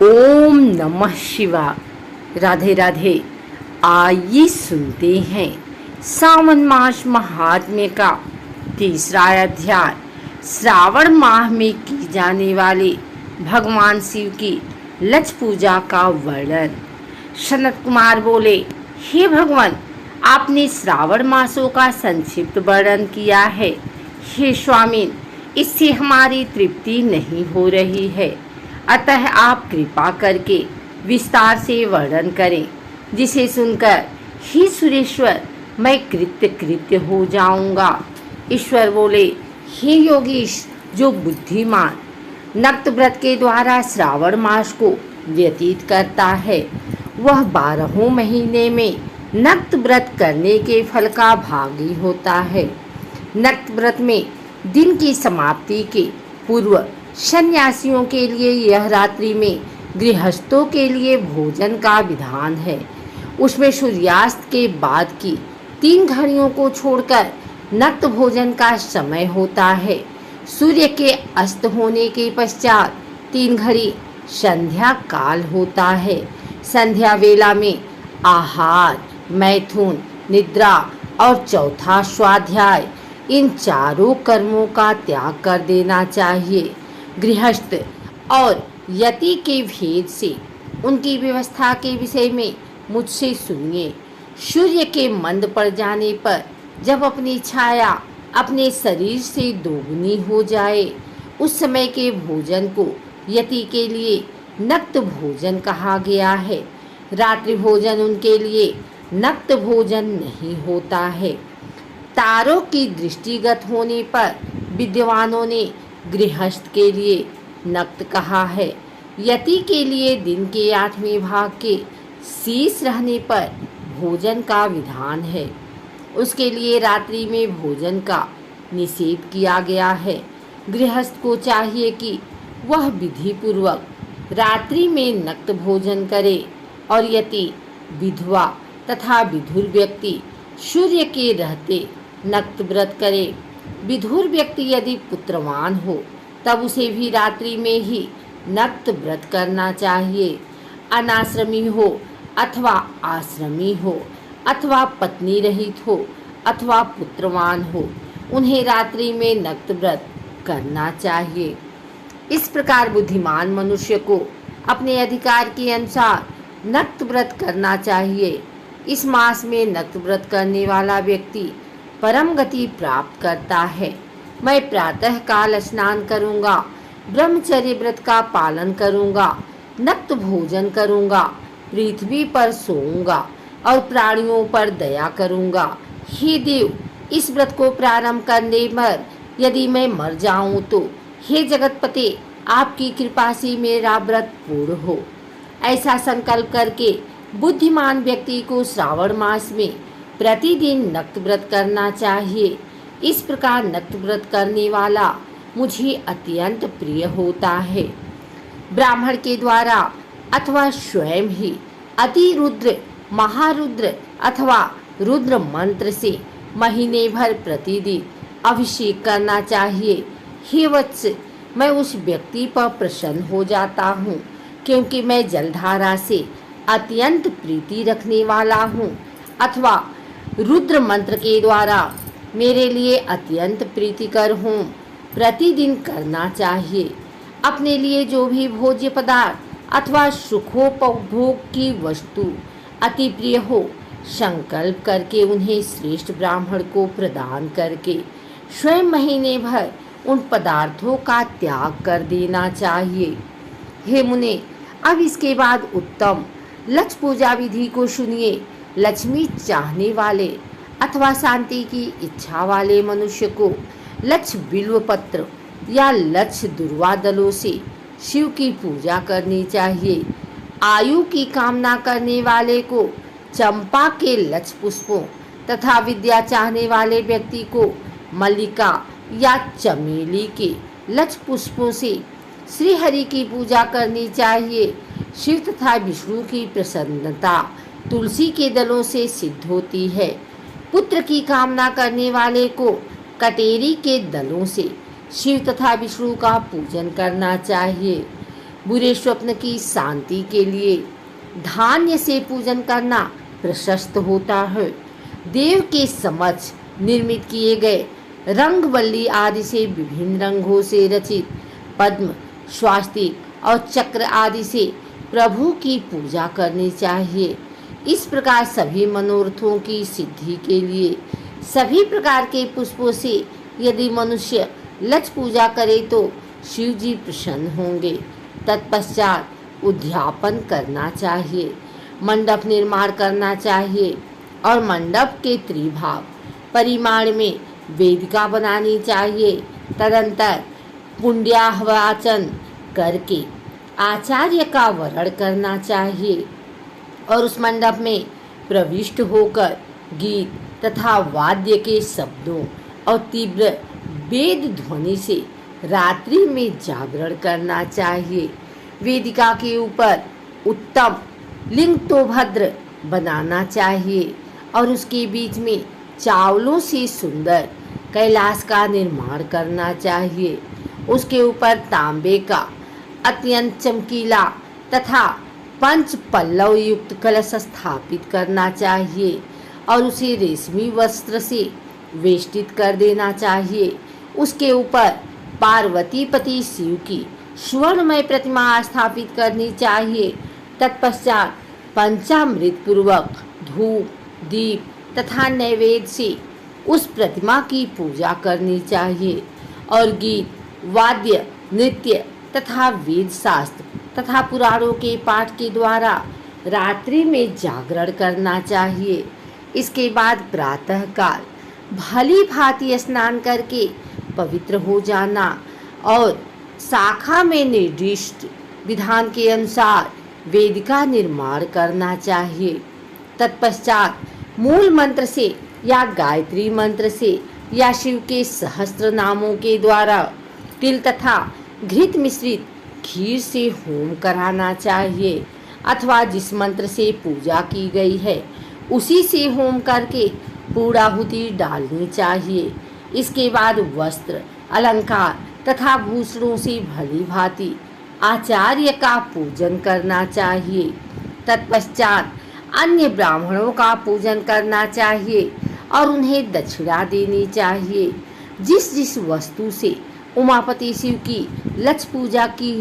ओम नमः शिवाय। राधे राधे। आइए सुनते हैं सावन मास महात्म्य का तीसरा अध्याय, श्रावण माह में की जाने वाले भगवान शिव की लक्ष पूजा का वर्णन। सनत कुमार बोले, हे भगवान, आपने श्रावण मासों का संक्षिप्त वर्णन किया है। हे स्वामी, इससे हमारी तृप्ति नहीं हो रही है, अतः आप कृपा करके विस्तार से वर्णन करें, जिसे सुनकर ही सुरेश्वर मैं कृत्य कृत्य हो जाऊंगा। ईश्वर बोले, हे योगीश, जो बुद्धिमान नक्त व्रत के द्वारा श्रावण मास को व्यतीत करता है, वह 12 महीने में नक्त व्रत करने के फल का भागी होता है। नक्त व्रत में दिन की समाप्ति के पूर्व सन्यासियों के लिए यह रात्रि में गृहस्थों के लिए भोजन का विधान है। उसमें सूर्यास्त के बाद की 3 घड़ियों को छोड़कर नक्त भोजन का समय होता है। सूर्य के अस्त होने के पश्चात 3 घड़ी संध्या काल होता है। संध्या वेला में आहार, मैथुन, निद्रा और चौथा स्वाध्याय, इन चारों कर्मों का त्याग कर देना चाहिए। गृहस्थ और यति के भेद से उनकी व्यवस्था के विषय में मुझसे सुनिए। सूर्य के मंद पड़ जाने पर जब अपनी छाया अपने शरीर से दोगुनी हो जाए, उस समय के भोजन को यति के लिए नक्त भोजन कहा गया है। रात्रि भोजन उनके लिए नक्त भोजन नहीं होता है। तारों की दृष्टिगत होने पर विद्वानों ने गृहस्थ के लिए नक्त कहा है। यति के लिए दिन के 8वें भाग के शेष रहने पर भोजन का विधान है। उसके लिए रात्रि में भोजन का निषेध किया गया है। गृहस्थ को चाहिए कि वह विधि पूर्वक रात्रि में नक्त भोजन करे और यति, विधवा तथा विधुर व्यक्ति सूर्य के रहते नक्त व्रत करे। विधुर व्यक्ति यदि पुत्रवान हो तब उसे भी रात्रि में ही नक्त व्रत करना चाहिए। अनाश्रमी हो अथवा आश्रमी हो अथवा पत्नी रहित हो अथवा पुत्रवान हो, उन्हें रात्रि में नक्त व्रत करना चाहिए। इस प्रकार बुद्धिमान मनुष्य को अपने अधिकार के अनुसार नक्त व्रत करना चाहिए। इस मास में नक्त व्रत करने वाला व्यक्ति परम गति प्राप्त करता है। मैं प्रातः काल स्नान करूँगा, ब्रह्मचर्य व्रत का पालन करूँगा, नक्त भोजन करूँगा, पृथ्वी पर सोऊंगा और प्राणियों पर दया करूँगा। हे देव, इस व्रत को प्रारंभ करने पर यदि मैं मर जाऊँ तो हे जगतपते, आपकी कृपा से मेरा व्रत पूर्ण हो। ऐसा संकल्प करके बुद्धिमान व्यक्ति को श्रावण मास में प्रतिदिन नक्त व्रत करना चाहिए। इस प्रकार नक्त व्रत करने वाला मुझे अत्यंत प्रिय होता है। ब्राह्मण के द्वारा अथवा स्वयं ही अति रुद्र, महारुद्र अथवा रुद्र मंत्र से महीने भर प्रतिदिन अभिषेक करना चाहिए। हे वत्स, मैं उस व्यक्ति पर प्रसन्न हो जाता हूँ, क्योंकि मैं जलधारा से अत्यंत प्रीति रखने वाला हूँ, अथवा रुद्र मंत्र के द्वारा मेरे लिए अत्यंत प्रीतिकर हूँ। प्रतिदिन करना चाहिए। अपने लिए जो भी भोज्य पदार्थ अथवा सुखोपभोग की वस्तु अति प्रिय हो, संकल्प करके उन्हें श्रेष्ठ ब्राह्मण को प्रदान करके स्वयं महीने भर उन पदार्थों का त्याग कर देना चाहिए। हे मुने, अब इसके बाद उत्तम लक्ष्य पूजा विधि को सुनिए। लक्ष्मी चाहने वाले अथवा शांति की इच्छा वाले मनुष्य को लक्ष्य बिल्व पत्र या लक्ष्य दुर्वा दलों से शिव की पूजा करनी चाहिए। आयु की कामना करने वाले को चंपा के लक्ष्य पुष्पों तथा विद्या चाहने वाले व्यक्ति को मल्लिका या चमेली के लक्ष्य पुष्पों से श्री हरि की पूजा करनी चाहिए। शिव तथा विष्णु की प्रसन्नता तुलसी के दलों से सिद्ध होती है। पुत्र की कामना करने वाले को कटेरी के दलों से शिव तथा विष्णु का पूजन करना चाहिए। बुरे स्वप्न की शांति के लिए धान्य से पूजन करना प्रशस्त होता है। देव के समक्ष निर्मित किए गए रंगवल्ली आदि से विभिन्न रंगों से रचित पद्म, स्वास्तिक और चक्र आदि से प्रभु की पूजा करनी चाहिए। इस प्रकार सभी मनोरथों की सिद्धि के लिए सभी प्रकार के पुष्पों से यदि मनुष्य लक्ष्य पूजा करे तो शिव जी प्रसन्न होंगे। तत्पश्चात उद्यापन करना चाहिए, मंडप निर्माण करना चाहिए और मंडप के त्रिभाग परिमाण में वेदिका बनानी चाहिए। तदंतर पुण्याहवाचन करके आचार्य का वरण करना चाहिए और उस मंडप में प्रविष्ट होकर गीत तथा वाद्य के शब्दों और तीव्र वेद ध्वनि से रात्रि में जागरण करना चाहिए। वेदिका के ऊपर उत्तम लिंग तो भद्र बनाना चाहिए और उसके बीच में चावलों से सुंदर कैलाश का निर्माण करना चाहिए। उसके ऊपर तांबे का अत्यंत चमकीला तथा पंच पल्लव युक्त कलश स्थापित करना चाहिए और उसे रेशमी वस्त्र से वेष्टित कर देना चाहिए। उसके ऊपर पार्वती पति शिव की स्वर्णमय प्रतिमा स्थापित करनी चाहिए। तत्पश्चात पंचामृत पूर्वक धूप, दीप तथा नैवेद्य से उस प्रतिमा की पूजा करनी चाहिए और गीत, वाद्य, नृत्य तथा वेद शास्त्र तथा पुराणों के पाठ के द्वारा रात्रि में जागरण करना चाहिए। इसके बाद प्रातः काल भली भांति स्नान करके पवित्र हो जाना और शाखा में निर्दिष्ट विधान के अनुसार वेदिका निर्माण करना चाहिए। तत्पश्चात मूल मंत्र से या गायत्री मंत्र से या शिव के सहस्त्र नामों के द्वारा तिल तथा घृत मिश्रित खीर से होम कराना चाहिए अथवा जिस मंत्र से पूजा की गई है उसी से होम करके पूर्णाहुति डालनी चाहिए। इसके बाद वस्त्र, अलंकार तथा भूषणों से भली भांति आचार्य का पूजन करना चाहिए। तत्पश्चात अन्य ब्राह्मणों का पूजन करना चाहिए और उन्हें दक्षिणा देनी चाहिए। जिस जिस वस्तु से उमापति शिव की लक्ष्य पूजा की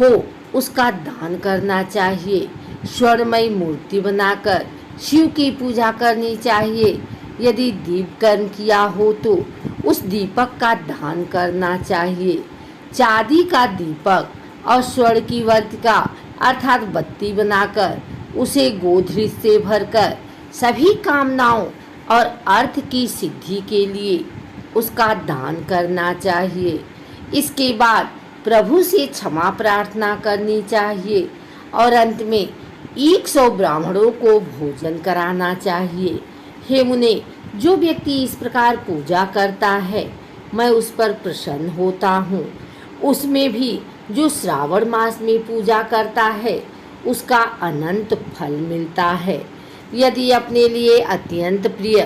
हो उसका दान करना चाहिए। स्वर्णमयी मूर्ति बनाकर शिव की पूजा करनी चाहिए। यदि दीप कर्म किया हो तो उस दीपक का दान करना चाहिए। चांदी का दीपक और स्वर्ण की वर्तिका अर्थात बत्ती बनाकर उसे गोधरी से भरकर सभी कामनाओं और अर्थ की सिद्धि के लिए उसका दान करना चाहिए। इसके बाद प्रभु से क्षमा प्रार्थना करनी चाहिए और अंत में 100 ब्राह्मणों को भोजन कराना चाहिए। हे मुने, जो व्यक्ति इस प्रकार पूजा करता है मैं उस पर प्रसन्न होता हूँ। उसमें भी जो श्रावण मास में पूजा करता है उसका अनंत फल मिलता है। यदि अपने लिए अत्यंत प्रिय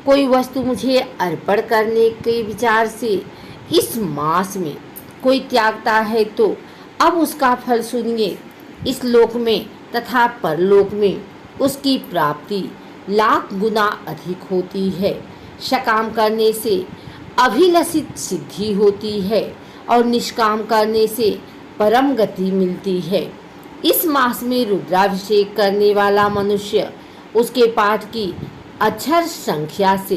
कोई वस्तु मुझे अर्पण करने के विचार से इस मास में कोई त्यागता है तो अब उसका फल सुनिए। इस लोक में तथा परलोक में उसकी प्राप्ति लाख गुना अधिक होती है। सकाम करने से अभिलषित सिद्धि होती है और निष्काम करने से परम गति मिलती है। इस मास में रुद्राभिषेक करने वाला मनुष्य उसके पाठ की अक्षर संख्या से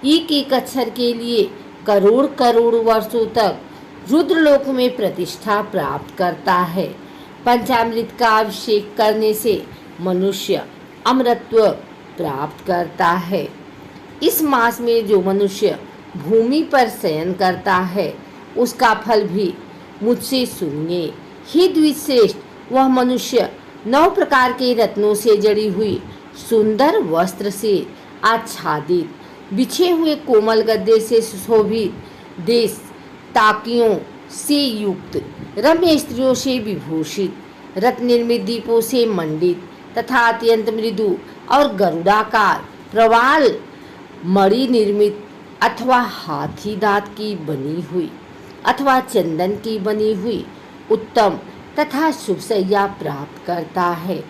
एक एक अक्षर के लिए करोड़ करोड़ वर्षों तक रुद्रलोक में प्रतिष्ठा प्राप्त करता है। पंचामृत का अभिषेक करने से मनुष्य अमरत्व प्राप्त करता है। इस मास में जो मनुष्य भूमि पर शयन करता है उसका फल भी मुझसे सुनिए। हे द्विश्रेष्ठ, वह मनुष्य 9 प्रकार के रत्नों से जड़ी हुई सुंदर वस्त्र से आच्छादित बिछे हुए कोमल गद्दे से सुशोभित देश ताकियों से युक्त रम्य स्त्रियों से विभूषित रत्न निर्मित दीपों से मंडित तथा अत्यंत मृदु और गरुड़ाकार प्रवाल मणि निर्मित अथवा हाथी दांत की बनी हुई अथवा चंदन की बनी हुई उत्तम तथा शुभशैया प्राप्त करता है।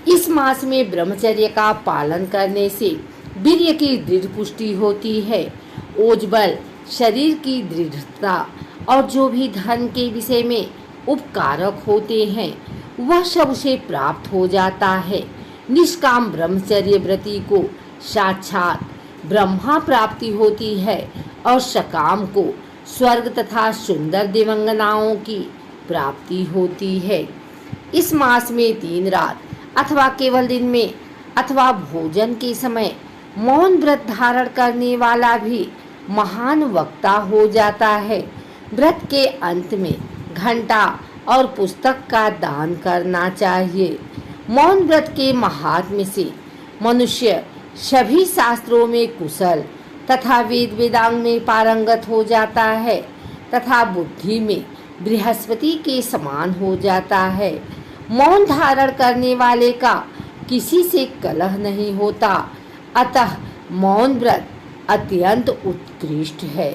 इस मास में ब्रह्मचर्य का पालन करने से वीर्य की दृढ़ पुष्टि होती है। ओजबल शरीर की दृढ़ता और जो भी धन के विषय में उपकारक होते हैं वह सब उसे प्राप्त हो जाता है। निष्काम ब्रह्मचर्य व्रती को साक्षात ब्रह्मा प्राप्ति होती है और सकाम को स्वर्ग तथा सुंदर दिवंगनाओं की प्राप्ति होती है। इस मास में दिन रात अथवा केवल दिन में अथवा भोजन के समय मौन व्रत धारण करने वाला भी महान वक्ता हो जाता है। व्रत के अंत में घंटा और पुस्तक का दान करना चाहिए। मौन व्रत के महात्म्य से मनुष्य सभी शास्त्रों में कुशल तथा वेद वेदांग में पारंगत हो जाता है तथा बुद्धि में बृहस्पति के समान हो जाता है। मौन धारण करने वाले का किसी से कलह नहीं होता, अतः मौन व्रत अत्यंत उत्कृष्ट है।